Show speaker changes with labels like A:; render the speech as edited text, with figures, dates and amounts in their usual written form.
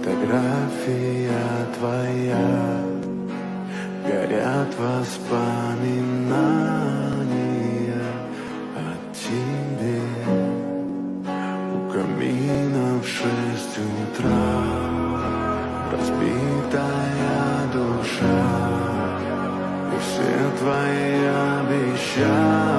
A: фотография твоя, горят воспоминания о тебе. У камина в 6 утра разбитая душа, и все твои обещания